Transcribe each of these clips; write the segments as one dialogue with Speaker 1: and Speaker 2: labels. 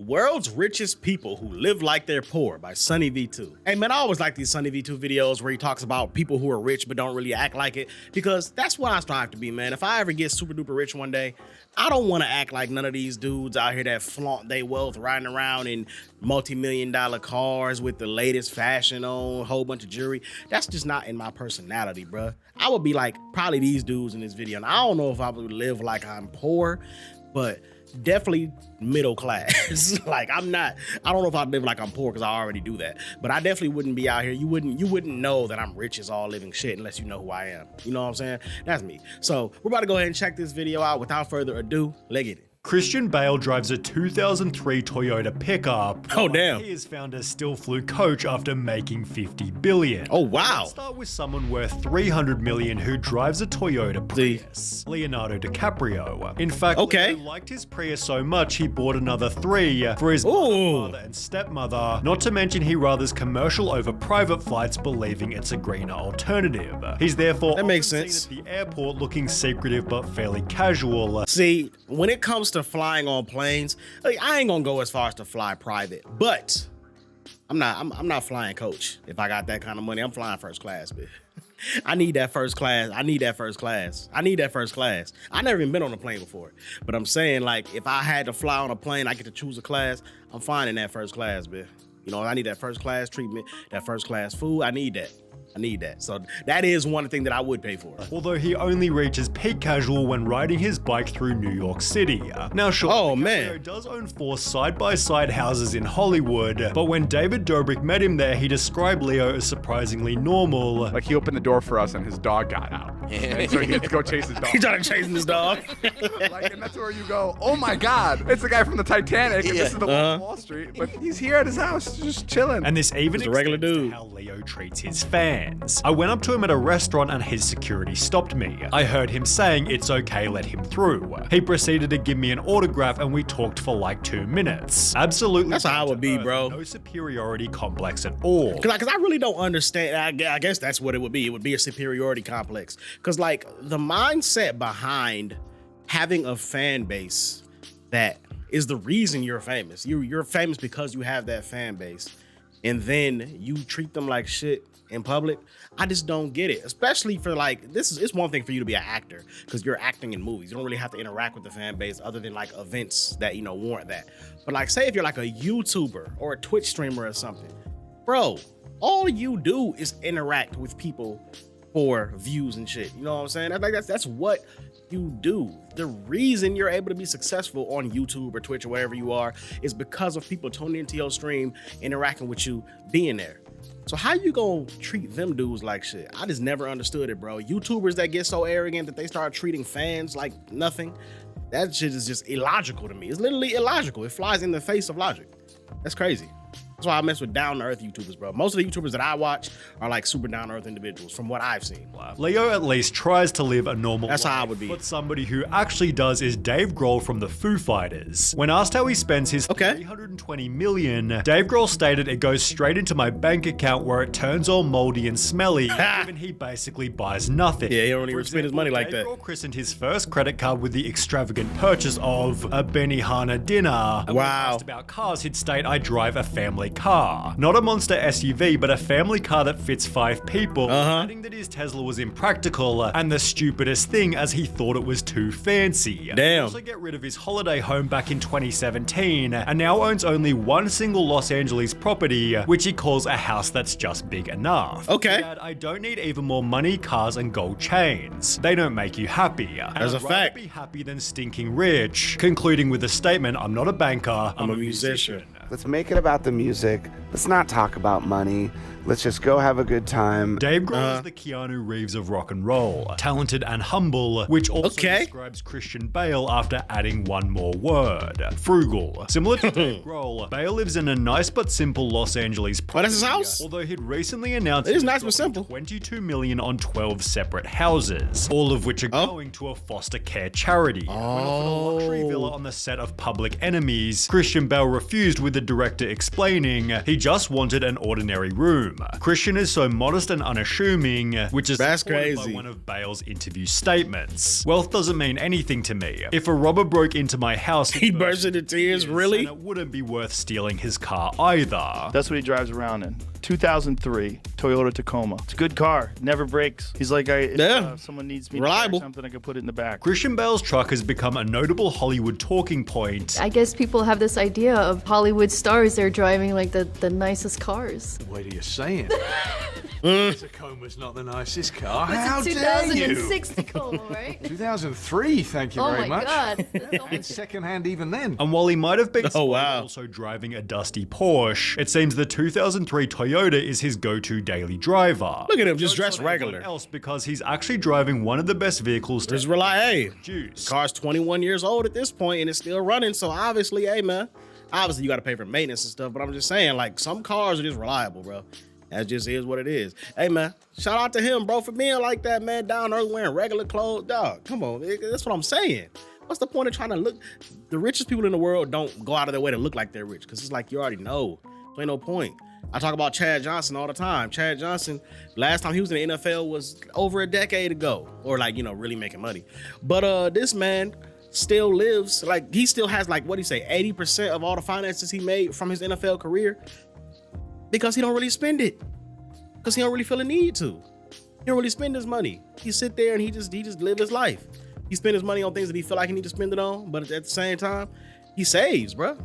Speaker 1: World's Richest People Who Live Like They're Poor by SunnyV2. Hey man, I always like these SunnyV2 videos where he talks about people who are rich but don't really act like it, because that's what I strive to be, man. If I ever get super duper rich one day, I don't want to act like none of these dudes out here that flaunt their wealth riding around in multi-million-dollar cars with the latest fashion on, a whole bunch of jewelry. That's just not in my personality, bruh. I would be like probably these dudes in this video. And I don't know if I would live like I'm poor, but definitely middle class. Like I don't know if I'd live like I'm poor because I already do that, but I definitely wouldn't be out here. You wouldn't know that I'm rich as all living shit unless you know who I am. You know what I'm saying? That's me. So we're about to go ahead and check this video out. Without further ado, let's get it.
Speaker 2: Christian Bale drives a 2003 Toyota pickup.
Speaker 1: Oh damn.
Speaker 2: He is found as still flew coach after making 50 billion.
Speaker 1: Oh wow.
Speaker 2: Let's start with someone worth 300 million who drives a Toyota Prius. Leonardo DiCaprio. In fact,
Speaker 1: okay.
Speaker 2: Leo liked his Prius so much he bought another 3 for his mother and stepmother. Not to mention he rathers commercial over private flights, believing it's a greener alternative. He's therefore
Speaker 1: that makes sense.
Speaker 2: seen at the airport looking secretive but fairly casual.
Speaker 1: See, when it comes to flying on planes, like, I ain't gonna go as far as to fly private, but I'm not flying coach. If I got that kind of money, I'm flying first class, bitch. I need that first class. I need that first class. I never even been on a plane before, but I'm saying, like, if I had to fly on a plane, I get to choose a class. I'm fine in that first class, bitch. You know, I need that first class treatment, that first class food. I need that. So that is one thing that I would pay for.
Speaker 2: Although he only reaches peak casual when riding his bike through New York City. Now sure, DiCaprio does own 4 side-by-side houses in Hollywood, but when David Dobrik met him there, he described Leo as surprisingly normal.
Speaker 3: Like he opened the door for us and his dog got out. And so he had to go chase his dog.
Speaker 1: He started chasing his dog.
Speaker 3: Like, and that's where you go, oh my God, it's the guy from the Titanic, and this is the Wolf of Wall Street, but he's here at his house, just chilling.
Speaker 2: And this even
Speaker 1: extends a regular dude.
Speaker 2: To how Leo treats his fans. I went up to him at a restaurant and his security stopped me. I heard him saying it's okay, let him through. He proceeded to give me an autograph and we talked for like 2 minutes. Absolutely.
Speaker 1: That's how I would be, bro.
Speaker 2: No superiority complex at all.
Speaker 1: Cause I really don't understand. I guess that's what it would be. It would be a superiority complex. Cause like the mindset behind having a fan base that is the reason you're famous. You're famous because you have that fan base. And then you treat them like shit in public. I just don't get it. Especially for like, it's one thing for you to be an actor because you're acting in movies. You don't really have to interact with the fan base other than like events that, you know, warrant that. But like, say if you're like a YouTuber or a Twitch streamer or something, bro, all you do is interact with people for views and shit. You know what I'm saying? That's what you do. The reason you're able to be successful on YouTube or Twitch or wherever you are is because of people tuning into your stream, interacting with you, being there. So how you gonna treat them dudes like shit? I just never understood it, bro. YouTubers that get so arrogant that they start treating fans like nothing, that shit is just illogical to me. It's literally illogical. It flies in the face of logic. That's crazy. That's why I mess with down-to-earth YouTubers, bro. Most of the YouTubers that I watch are like super down-to-earth individuals from what I've seen.
Speaker 2: Leo at least tries to live a normal life.
Speaker 1: That's how I would be.
Speaker 2: But somebody who actually does is Dave Grohl from the Foo Fighters. When asked how he spends his 320 million, Dave Grohl stated it goes straight into my bank account where it turns all moldy and smelly, given he basically buys nothing.
Speaker 1: Yeah, he don't even spend his money like that.
Speaker 2: Dave Grohl christened his first credit card with the extravagant purchase of a Benihana dinner. And when asked about cars, he'd state, I drive a family car. Not a monster SUV, but a family car that fits 5 people, adding that his Tesla was impractical and the stupidest thing as he thought it was too fancy.
Speaker 1: Damn.
Speaker 2: He also get rid of his holiday home back in 2017 and now owns only one single Los Angeles property, which he calls a house that's just big enough.
Speaker 1: Okay.
Speaker 2: Dad, I don't need even more money, cars, and gold chains. They don't make you happy.
Speaker 1: That's a fact.
Speaker 2: Be happy than stinking rich, concluding with the statement, I'm not a banker, I'm a musician.
Speaker 4: Let's make it about the music. Let's not talk about money. Let's just go have a good time.
Speaker 2: Dave Grohl is the Keanu Reeves of rock and roll. Talented and humble, which also describes Christian Bale after adding one more word. Frugal. Similar to Dave Grohl, Bale lives in a nice but simple Los Angeles property.
Speaker 1: That's his house?
Speaker 2: Although he'd recently announced
Speaker 1: it is nice but simple.
Speaker 2: 22 million on 12 separate houses, all of which are going to a foster care charity. When offered a luxury villa on the set of Public Enemies, Christian Bale refused with the director explaining he just wanted an ordinary room. Christian is so modest and unassuming, which is supported by one of Bale's interview statements. Wealth doesn't mean anything to me. If a robber broke into my house,
Speaker 1: he burst into tears, really?
Speaker 2: It wouldn't be worth stealing his car either.
Speaker 5: That's what he drives around in. 2003 Toyota Tacoma. It's a good car, never breaks. He's like, if someone needs me to buy something, I can put it in the back.
Speaker 2: Christian Bale's truck has become a notable Hollywood talking point.
Speaker 6: I guess people have this idea of Hollywood stars, they're driving like the nicest cars.
Speaker 7: What are you saying? The Tacoma's not the nicest car. How dare you?
Speaker 6: 2006 Tacoma, right?
Speaker 7: 2003, thank you very much.
Speaker 6: Oh my God.
Speaker 7: And secondhand even then.
Speaker 2: And while he might have been also driving a dusty Porsche, it seems the 2003 Toyota is his go-to daily driver.
Speaker 1: Look at him, just dressed regular.
Speaker 2: Else because he's actually driving one of the best vehicles to
Speaker 1: produce. Car's 21 years old at this point and it's still running, so obviously, hey man, obviously you got to pay for maintenance and stuff, but I'm just saying, like, some cars are just reliable, bro. That just is what it is. Hey man, shout out to him, bro, for being like that, man, down there wearing regular clothes. Dog, come on, that's what I'm saying. What's the point of trying to look? The richest people in the world don't go out of their way to look like they're rich, because it's like you already know. So ain't no point. I talk about Chad Johnson all the time. Chad Johnson, last time he was in the NFL was over a decade ago, or like, you know, really making money. But this man still lives, like, he still has, like, what do you say, 80% of all the finances he made from his NFL career, because he don't really spend it, because he don't really feel a need to. He don't really spend his money. He sit there and he just live his life. He spend his money on things that he feel like he need to spend it on, but at the same time, he saves, bro.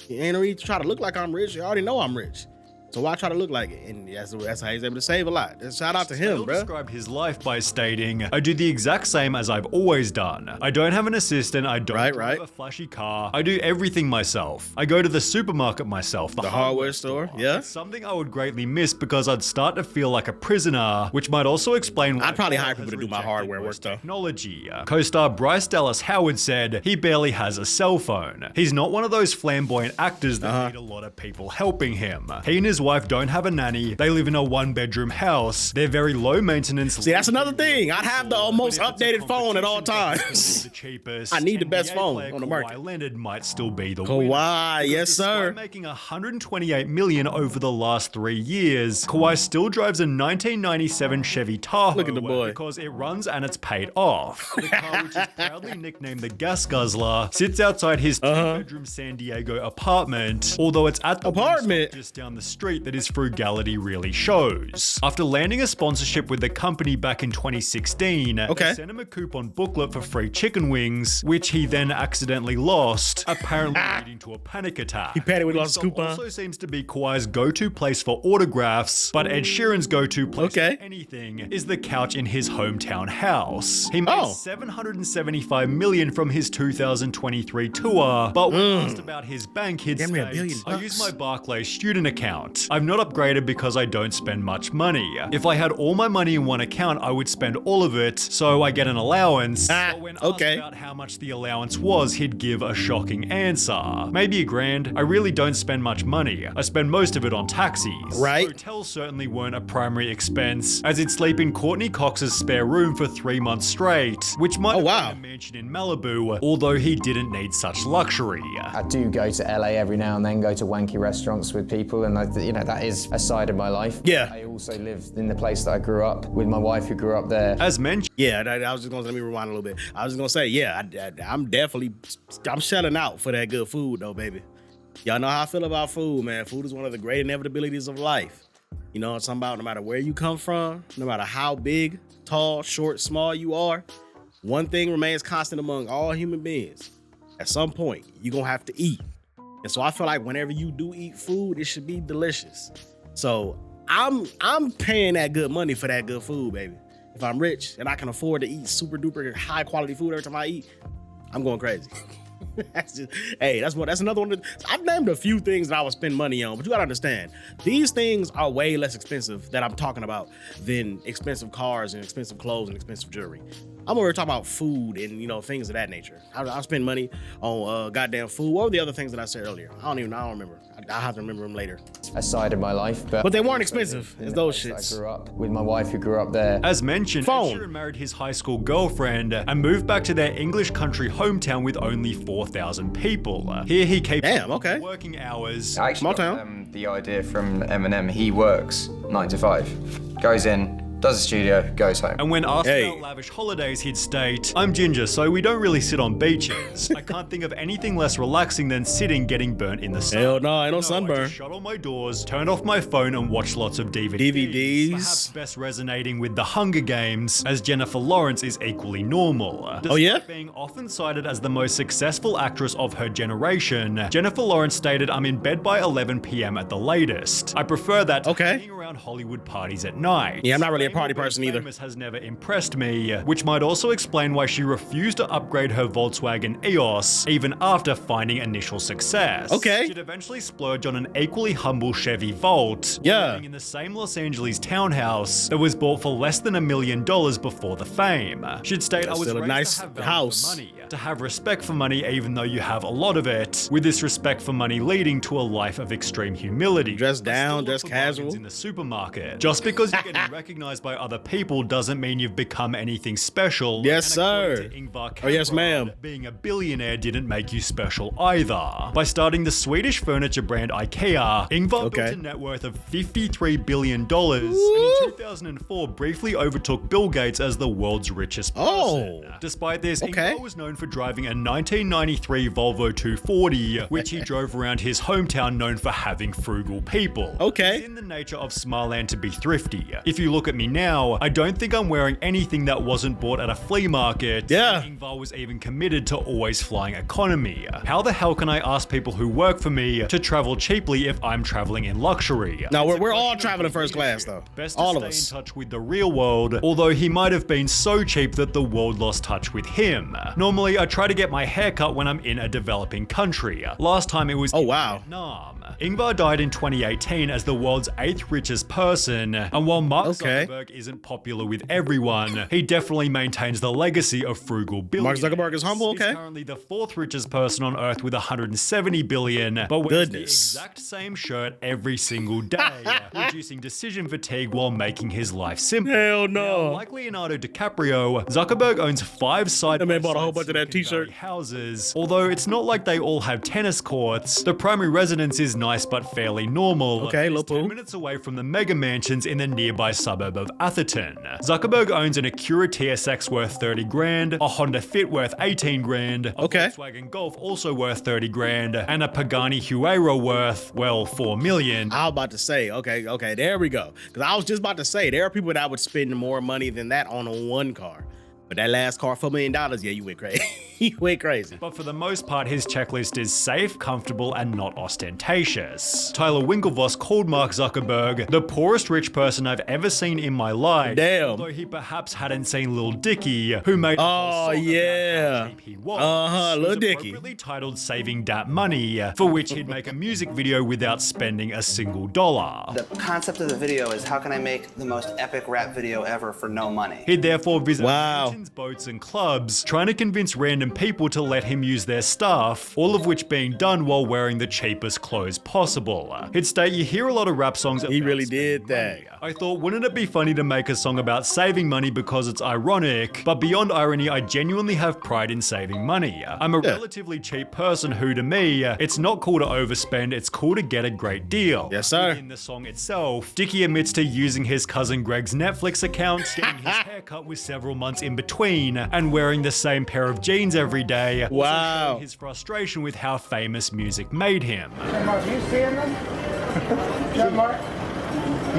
Speaker 1: He ain't no need to try to look like I'm rich. You already know I'm rich. So why try to look like it? And that's how he's able to save a lot. Shout out to him, bro.
Speaker 2: Described his life by stating, I do the exact same as I've always done. I don't have an assistant. I don't drive a flashy car. I do everything myself. I go to the supermarket myself. The
Speaker 1: hardware store. Yeah.
Speaker 2: It's something I would greatly miss because I'd start to feel like a prisoner, which might also explain why
Speaker 1: I'd probably hire people to do my hardware work though.
Speaker 2: Technology. Co-star Bryce Dallas Howard said he barely has a cell phone. He's not one of those flamboyant actors that need a lot of people helping him. He and his wife don't have a nanny. They live in a one-bedroom house. They're very low maintenance.
Speaker 1: See, that's another thing. I'd have the most updated phone at all times.
Speaker 2: The cheapest.
Speaker 1: I need the best phone on the market.
Speaker 2: Kawhi Leonard might still be the
Speaker 1: winner.
Speaker 2: Kawhi,
Speaker 1: yes sir.
Speaker 2: Making $128 million over the last 3 years, Kawhi still drives a 1997 Chevy Tahoe.
Speaker 1: Look at the boy.
Speaker 2: Because it runs and it's paid off. The car, which is proudly nicknamed the Gas Guzzler, sits outside his two-bedroom San Diego apartment. Although it's at the apartment just down the street that his frugality really shows. After landing a sponsorship with the company back in 2016, they sent him a coupon booklet for free chicken wings, which he then accidentally lost, apparently leading to a panic attack.
Speaker 1: He panicked when he lost his coupon.
Speaker 2: Also seems to be Kawhi's go-to place for autographs, but Ed Sheeran's go-to place for anything is the couch in his hometown house. He made $775 million from his 2023 tour, but when asked about his bank, he'd say, I use my Barclays student account. I've not upgraded because I don't spend much money. If I had all my money in one account, I would spend all of it, so I get an allowance. But when asked about how much the allowance was, he'd give a shocking answer. Maybe $1,000. I really don't spend much money. I spend most of it on taxis. Hotels certainly weren't a primary expense, as he'd sleep in Courtney Cox's spare room for 3 months straight, which might have been a mansion in Malibu, although he didn't need such luxury.
Speaker 8: I do go to LA every now and then, go to wanky restaurants with people, and that is a side of my life.
Speaker 1: I
Speaker 8: also lived in the place that I grew up with my wife who grew up there.
Speaker 2: As mentioned.
Speaker 1: I was just gonna, let me rewind a little bit. I was just gonna say, I'm shelling out for that good food though, baby. Y'all know how I feel about food, man. Food is one of the great inevitabilities of life. You know what I'm talking about? No matter where you come from, no matter how big, tall, short, small you are, one thing remains constant among all human beings. At some point, you're gonna have to eat. And so I feel like whenever you do eat food, it should be delicious. So I'm paying that good money for that good food, baby. If I'm rich and I can afford to eat super duper high quality food every time I eat, I'm going crazy. That's another one. I've named a few things that I would spend money on, but you gotta understand, these things are way less expensive that I'm talking about than expensive cars and expensive clothes and expensive jewelry. I'm over here talking about food and, you know, things of that nature. I'll spend money on goddamn food. What were the other things that I said earlier? I don't remember. I'll have to remember them later.
Speaker 8: A side of my life,
Speaker 1: but they weren't expensive as those shits.
Speaker 8: I grew up with my wife who grew up there.
Speaker 2: As mentioned, Ed Sheeran married his high school girlfriend and moved back to their English country hometown with only 4,000 people. Here he keeps working hours.
Speaker 9: I actually got the idea from Eminem. He works 9 to 5, goes in, does the studio, goes home.
Speaker 2: And when asked about lavish holidays, he'd state, "I'm ginger, so we don't really sit on beaches. I can't think of anything less relaxing than sitting getting burnt in the sun.
Speaker 1: Hell no, ain't no sunburn.
Speaker 2: I just shut all my doors, turned off my phone, and watched lots of DVDs. Perhaps best resonating with The Hunger Games, as Jennifer Lawrence is equally normal. Despite being often cited as the most successful actress of her generation, Jennifer Lawrence stated, "I'm in bed by 11 p.m. at the latest. I prefer that to hanging around Hollywood parties at night.
Speaker 1: Yeah, I'm not really a party person either.
Speaker 2: Has never impressed me," which might also explain why she refused to upgrade her Volkswagen EOS even after finding initial success. She'd eventually splurge on an equally humble Chevy Volt, living in the same Los Angeles townhouse that was bought for less than $1 million before the fame. She'd state, "I was
Speaker 1: still a
Speaker 2: raised
Speaker 1: nice
Speaker 2: to have value
Speaker 1: house.
Speaker 2: for money, to have respect for money even though you have a lot of it, with this respect for money leading to a life of extreme humility.
Speaker 1: Dress down, dress casual.
Speaker 2: In the supermarket. Just because you're getting recognized by other people doesn't mean you've become anything special."
Speaker 1: Yes, sir. Oh, yes, ma'am.
Speaker 2: Being a billionaire didn't make you special either. By starting the Swedish furniture brand Ikea, Ingvar built a net worth of $53 billion, and in 2004 briefly overtook Bill Gates as the world's richest person. Despite this, Ingvar was known for driving a 1993 Volvo 240, which he drove around his hometown, known for having frugal people. It's in the nature of Smartland to be thrifty. If you look at me now, I don't think I'm wearing anything that wasn't bought at a flea market. Ingvar was even committed to always flying economy. How the hell can I ask people who work for me to travel cheaply if I'm traveling in luxury?
Speaker 1: No, we're all traveling first class though.
Speaker 2: Best to stay in touch with the real world, although he might have been so cheap that the world lost touch with him. Normally, I try to get my hair cut when I'm in a developing country. Last time it was in Vietnam. Ingvar died in 2018 as the world's 8th richest person, and while Mark Zuckerberg isn't popular with everyone, he definitely maintains the legacy of frugal billionaires.
Speaker 1: Mark Zuckerberg is humble,
Speaker 2: He's currently the 4th richest person on Earth with 170 billion, but wears the exact same shirt every single day, reducing decision fatigue while making his life simple.
Speaker 1: Hell no.
Speaker 2: Now, like Leonardo DiCaprio, Zuckerberg owns 5 side
Speaker 1: man bought a whole bunch of that t-shirt
Speaker 2: houses. Although it's not like they all have tennis courts, the primary residence is nice but fairly normal. It's 10 minutes away from the mega mansions in the nearby suburb of Atherton. Zuckerberg owns an Acura TSX worth 30 grand, a Honda Fit worth 18 grand, a Volkswagen Golf also worth 30 grand, and a Pagani Huayra worth, well, 4 million.
Speaker 1: I was about to say, okay, there we go. Because I was just about to say, there are people that would spend more money than that on one car. But that last car, $4 million, yeah, you went crazy. You went crazy.
Speaker 2: But for the most part, his checklist is safe, comfortable, and not ostentatious. Tyler Winklevoss called Mark Zuckerberg the poorest rich person I've ever seen in my life.
Speaker 1: Damn.
Speaker 2: Although he perhaps hadn't seen Lil Dicky, who made
Speaker 1: how cheap he was. Lil Dicky.
Speaker 2: Appropriately titled Saving Dat Money, for which he'd make a music video without spending a single dollar.
Speaker 10: The concept of the video is, how can I make the most epic rap video ever for no money?
Speaker 2: He'd therefore visit boats and clubs, trying to convince random people to let him use their stuff, all of which being done while wearing the cheapest clothes possible. He'd state, "You hear a lot of rap songs about
Speaker 1: he really did that.
Speaker 2: I thought, wouldn't it be funny to make a song about saving money because it's ironic, but beyond irony, I genuinely have pride in saving money. I'm a relatively cheap person who, to me, it's not cool to overspend, it's cool to get a great deal."
Speaker 1: Yes, sir.
Speaker 2: In the song itself, Dicky admits to using his cousin Greg's Netflix account, getting his haircut with several months in between, and wearing the same pair of jeans every day.
Speaker 1: Wow.
Speaker 2: Showing his frustration with how famous music made him.
Speaker 11: Mark, you seeing this? Mark?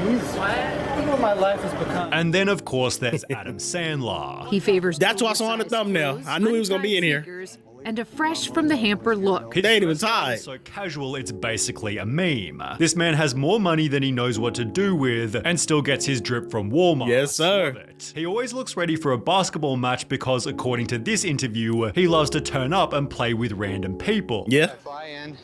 Speaker 11: Look what my life has become.
Speaker 2: And then, of course, there's Adam Sandler.
Speaker 12: He favors.
Speaker 1: That's what I saw on the thumbnail. I knew he was gonna be in here.
Speaker 12: And a fresh from the hamper look.
Speaker 2: They ain't even tied. So casual, it's basically a meme. This man has more money than he knows what to do with, and still gets his drip from Walmart.
Speaker 1: Yes, sir.
Speaker 2: He always looks ready for a basketball match because, according to this interview, he loves to turn up and play with random people.
Speaker 1: Yeah.
Speaker 10: Fly in,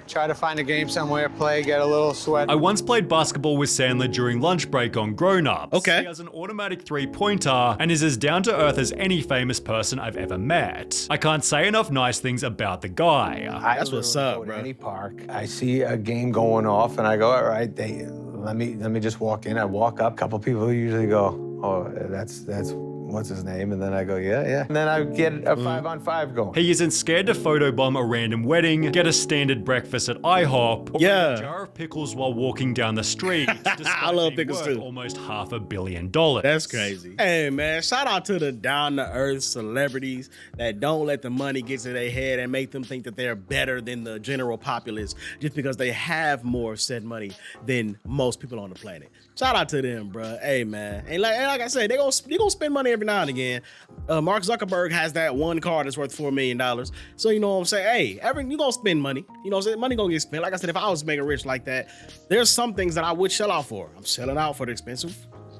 Speaker 13: try to find a game somewhere, play, get a little sweat.
Speaker 2: I once played basketball with Sandler during lunch break on Grown Ups.
Speaker 1: Okay.
Speaker 2: He has an automatic three-pointer and is as down to earth as any famous person I've ever met. I can't say enough nice things about the guy.
Speaker 1: That's what's up, bro.
Speaker 13: Any park, I see a game going off, and I go, all right, let me just walk in. I walk up. A couple people usually go, oh, that's what's his name? And then I go, yeah. And then I get a 5-on-5 going.
Speaker 2: He isn't scared to photobomb a random wedding, get a standard breakfast at IHOP, or
Speaker 1: yeah.
Speaker 2: a jar of pickles while walking down the street.
Speaker 1: I love pickles too.
Speaker 2: Almost $500 million.
Speaker 1: That's crazy. Hey man, shout out to the down-to-earth celebrities that don't let the money get to their head and make them think that they're better than the general populace just because they have more said money than most people on the planet. Shout out to them, bro. Hey man, and like I said, they gonna spend money every now and again. Mark Zuckerberg has that one car that's worth $4 million. So you know what I'm saying? Hey, you gonna spend money. You know what I'm saying? Money gonna get spent. Like I said, if I was making rich like that, there's some things that I would sell out for. I'm selling out for the expensive,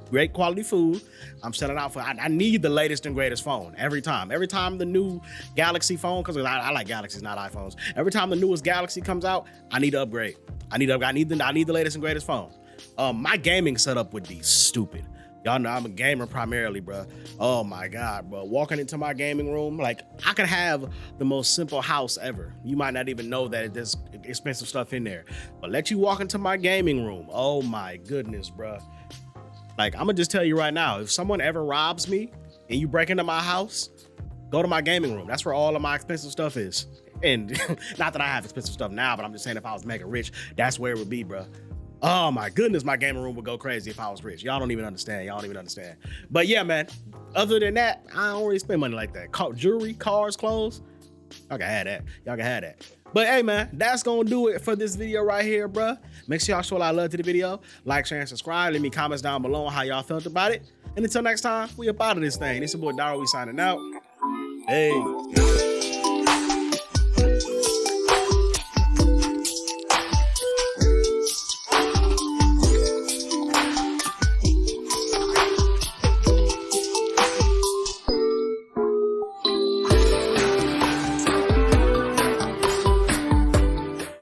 Speaker 1: great quality food. I'm selling out for, I need the latest and greatest phone every time. Every time the new Galaxy phone, because I like Galaxies, not iPhones. Every time the newest Galaxy comes out, I need to upgrade. I need the latest and greatest phone. My gaming setup would be stupid. Y'all know I'm a gamer primarily, bro. Oh my God, bro. Walking into my gaming room, like I could have the most simple house ever. You might not even know that there's expensive stuff in there. But let you walk into my gaming room. Oh my goodness, bro. Like, I'm gonna just tell you right now, if someone ever robs me and you break into my house, go to my gaming room. That's where all of my expensive stuff is. And not that I have expensive stuff now, but I'm just saying if I was mega rich, that's where it would be, bro. Oh my goodness, my gaming room would go crazy if I was rich. Y'all don't even understand. Y'all don't even understand. But yeah, man, other than that, I don't really spend money like that. Jewelry, cars, clothes, y'all can have that. Y'all can have that. But hey, man, that's gonna do it for this video right here, bruh. Make sure y'all show a lot of love to the video. Like, share, and subscribe. Leave me comments down below on how y'all felt about it. And until next time, we up out of this thing. This is your boy Dairu, we signing out. Hey.